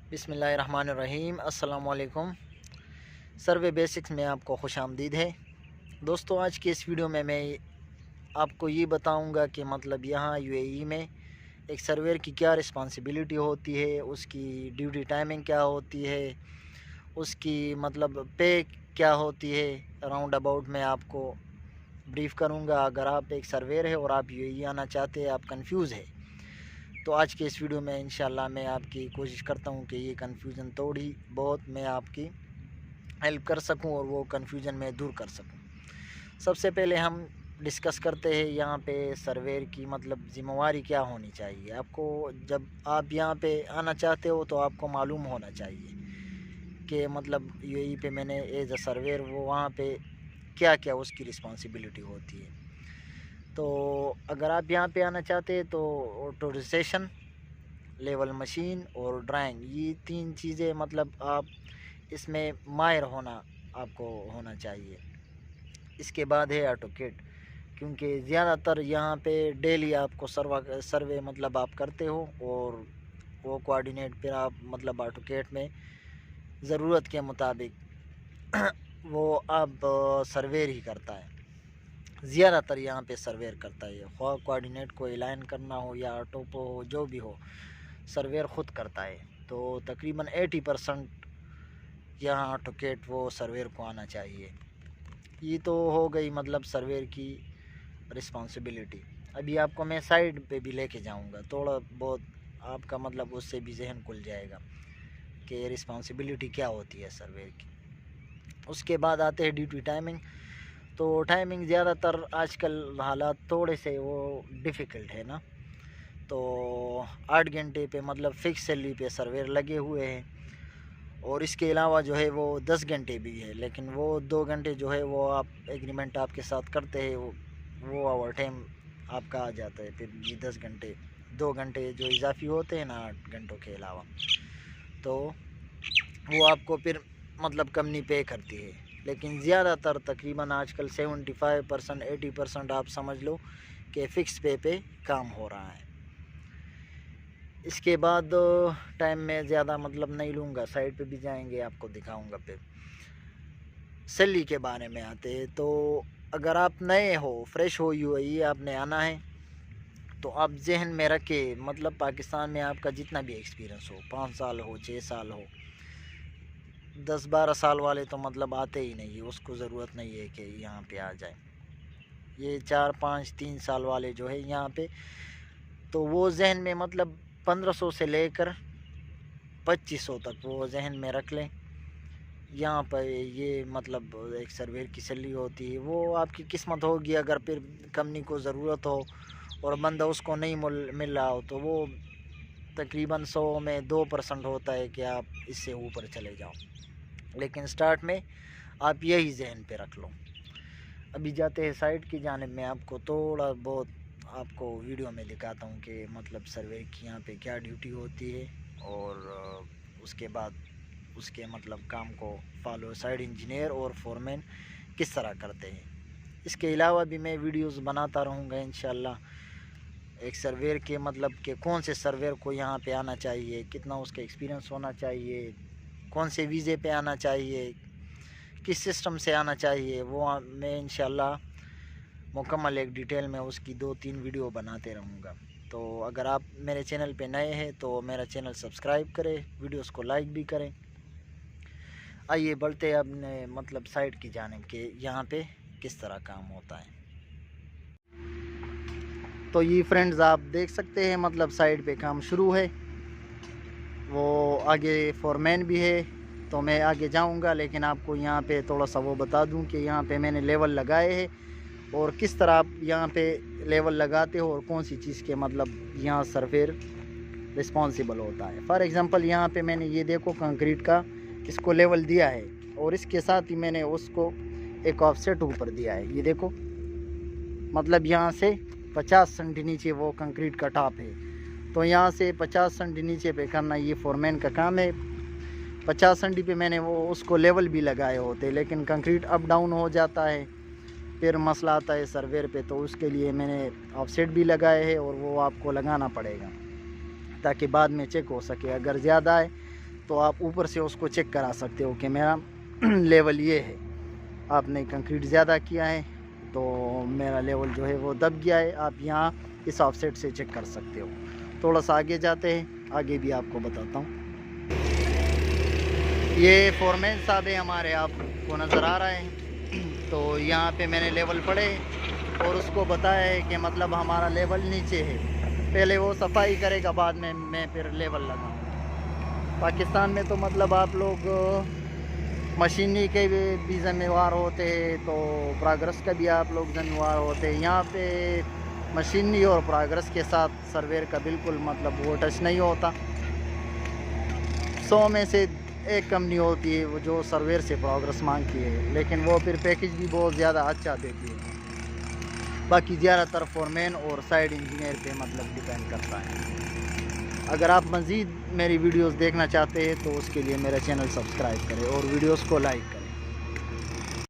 बिस्मिल्लाहिर्रहमानिर्रहीम। अस्सलाम वालेकुम। सर्वे बेसिक्स में आपको खुश आमदीद है। दोस्तों, आज की इस वीडियो में मैं आपको ये बताऊंगा कि मतलब यहाँ यूएई में एक सर्वेयर की क्या रिस्पॉन्सिबिलिटी होती है, उसकी ड्यूटी टाइमिंग क्या होती है, उसकी मतलब पे क्या होती है। राउंड अबाउट में आपको ब्रीफ़ करूँगा। अगर आप एक सर्वेयर है और आप यूएई आना चाहते हैं, आप कंफ्यूज है, तो आज के इस वीडियो में इंशाल्लाह मैं आपकी कोशिश करता हूँ कि ये कन्फ्यूज़न थोड़ी बहुत मैं आपकी हेल्प कर सकूँ और वो कन्फ्यूज़न मैं दूर कर सकूँ। सबसे पहले हम डिस्कस करते हैं यहाँ पे सर्वेयर की मतलब ज़िम्मेवारी क्या होनी चाहिए। आपको जब आप यहाँ पे आना चाहते हो तो आपको मालूम होना चाहिए कि मतलब यूएई पे मैंने एज अ सर्वेयर वो वहाँ पे क्या क्या उसकी रिस्पॉन्सिबिलिटी होती है। तो अगर आप यहाँ पे आना चाहते हैं तो ऑटोराइजेशन, लेवल मशीन और ड्राइंग, ये तीन चीज़ें मतलब आप इसमें माहिर होना आपको होना चाहिए। इसके बाद है ऑटोकेड, क्योंकि ज़्यादातर यहाँ पे डेली आपको सर्वे मतलब आप करते हो और वो कोऑर्डिनेट फिर आप मतलब ऑटोकेड में ज़रूरत के मुताबिक वो आप सर्वेयर ही करता है। ज़्यादातर यहाँ पे सर्वेयर करता है, ख्वाह कोऑर्डिनेट को अलाइन करना हो या ऑटोपो हो, जो भी हो, सर्वेयर ख़ुद करता है। तो तकरीबन 80% यहाँ ऑटोकेड वो सर्वेयर को आना चाहिए। ये तो हो गई मतलब सर्वेयर की रिस्पॉन्सिबिलिटी। अभी आपको मैं साइड पे भी लेके जाऊंगा, थोड़ा बहुत आपका मतलब उससे भी जहन खुल जाएगा कि रिस्पॉन्सिबिलिटी क्या होती है सर्वेयर की। उसके बाद आते हैं ड्यूटी टाइमिंग। तो टाइमिंग ज़्यादातर आजकल हालात थोड़े से वो डिफ़िकल्ट है ना, तो 8 घंटे पे मतलब फ़िक्स सैलरी पे सर्वेयर लगे हुए हैं। और इसके अलावा जो है वो 10 घंटे भी है, लेकिन वो 2 घंटे जो है वो आप एग्रीमेंट आपके साथ करते हैं, वो ओवर टाइम आपका आ जाता है। फिर ये 10 घंटे 2 घंटे जो इजाफी होते हैं ना 8 घंटों के अलावा, तो वो आपको फिर मतलब कंपनी पे करती है। लेकिन ज़्यादातर तकरीबन आजकल 75% 80% आप समझ लो कि फ़िक्स पे काम हो रहा है। इसके बाद टाइम में ज़्यादा मतलब नहीं लूँगा, साइड पे भी जाएंगे, आपको दिखाऊंगा। फिर सैलरी के बारे में आते हैं। तो अगर आप नए हो, फ्रेश हो, यूएई आपने आना है, तो आप जहन में रखे मतलब पाकिस्तान में आपका जितना भी एक्सपीरियंस हो, 5 साल हो, 6 साल हो, 10-12 साल वाले तो मतलब आते ही नहीं है, उसको ज़रूरत नहीं है कि यहाँ पे आ जाए। ये 4-5-3 साल वाले जो है यहाँ पे, तो वो जहन में मतलब 1500 से लेकर 2500 तक वो जहन में रख लें। यहाँ पर ये मतलब एक सर्वेयर की सैलरी होती है। वो आपकी किस्मत होगी, अगर फिर कंपनी को ज़रूरत हो और बंदा उसको नहीं मिल रहा हो, तो वो तकरीबन 100 में 2% होता है कि आप इससे ऊपर चले जाओ। लेकिन स्टार्ट में आप यही जहन पे रख लो। अभी जाते हैं साइट की जानिब में, आपको थोड़ा बहुत आपको वीडियो में दिखाता हूँ कि मतलब सर्वे की यहाँ पे क्या ड्यूटी होती है और उसके बाद उसके मतलब काम को फॉलो साइड इंजीनियर और फोरमैन किस तरह करते हैं। इसके अलावा भी मैं वीडियोस बनाता रहूँगा इंशाल्लाह। एक सर्वेयर के मतलब कि कौन से सर्वेयर को यहाँ पे आना चाहिए, कितना उसका एक्सपीरियंस होना चाहिए, कौन से वीज़े पे आना चाहिए, किस सिस्टम से आना चाहिए, वो मैं इंशाल्लाह मुकम्मल एक डिटेल में उसकी 2-3 वीडियो बनाते रहूँगा। तो अगर आप मेरे चैनल पे नए हैं तो मेरा चैनल सब्सक्राइब करें, वीडियोस को लाइक भी करें। आइए बढ़ते हैं अपने मतलब साइट की जानिब के यहाँ पे किस तरह काम होता है। तो ये फ्रेंड्स आप देख सकते हैं मतलब साइट पे काम शुरू है, वो आगे फोरमैन भी है। तो मैं आगे जाऊंगा, लेकिन आपको यहाँ पे थोड़ा सा वो बता दूं कि यहाँ पे मैंने लेवल लगाए हैं और किस तरह आप यहाँ पे लेवल लगाते हो और कौन सी चीज़ के मतलब यहाँ सर्वेयर रिस्पॉन्सिबल होता है। फॉर एग्ज़ाम्पल यहाँ पे मैंने ये देखो कंक्रीट का इसको लेवल दिया है और इसके साथ ही मैंने उसको एक ऑफसेट ऊपर दिया है। ये देखो मतलब यहाँ से 50 सेंटी नीचे वो कंक्रीट का टॉप है, तो यहाँ से 50 सेंटी नीचे पे करना ये फोरमैन का काम है। 50 सेंटी पे मैंने वो उसको लेवल भी लगाए होते, लेकिन कंक्रीट अप डाउन हो जाता है, फिर मसला आता है सर्वेयर पे, तो उसके लिए मैंने ऑफसेट भी लगाए हैं और वो आपको लगाना पड़ेगा ताकि बाद में चेक हो सके। अगर ज़्यादा है تو آپ اوپر سے اس کو چیک کرا سکتے ہو کہ میرا لیول یہ ہے. آپ نے کنکریٹ زیادہ کیا ہے تو میرا لیول جو ہے وہ دب گیا ہے. آپ یہاں اس آف سیٹ سے چیک کر سکتے ہو. تھوڑا سا آگے جاتے ہیں, آگے بھی آپ کو بتاتا ہوں. یہ فورمین صاحب ہے ہمارے, آپ کو نظر آ رہا ہے. تو یہاں پہ میں نے لیول پڑھے اور اس کو بتایا ہے کہ مطلب ہمارا لیول نیچے ہے. پہلے وہ صفائی کرے گا, بعد میں پھر لیول لگاؤں. پاکستان میں تو مطلب آپ لوگ مشینری کے بھی ذمہ وار ہوتے ہیں, تو پراگرس کا بھی آپ لوگ ذمہ وار ہوتے ہیں. یہاں پہ مشینری اور پراگرس کے ساتھ سرویر کا بالکل مطلب وہ ٹچ نہیں ہوتا. 100 میں سے ایک کمپنی ہوتی ہے وہ جو سرویر سے پروگرس مانگتی ہے, لیکن وہ پھر پیکج بھی بہت زیادہ اچھا دیتی ہے. باقی زیادہ تر فورمین اور سائڈ انجینئر پہ مطلب ڈیپینڈ کرتا ہے. اگر آپ مزید میری ویڈیوز دیکھنا چاہتے ہیں تو اس کے لیے میرا چینل سبسکرائب کریں اور ویڈیوز کو لائک کریں.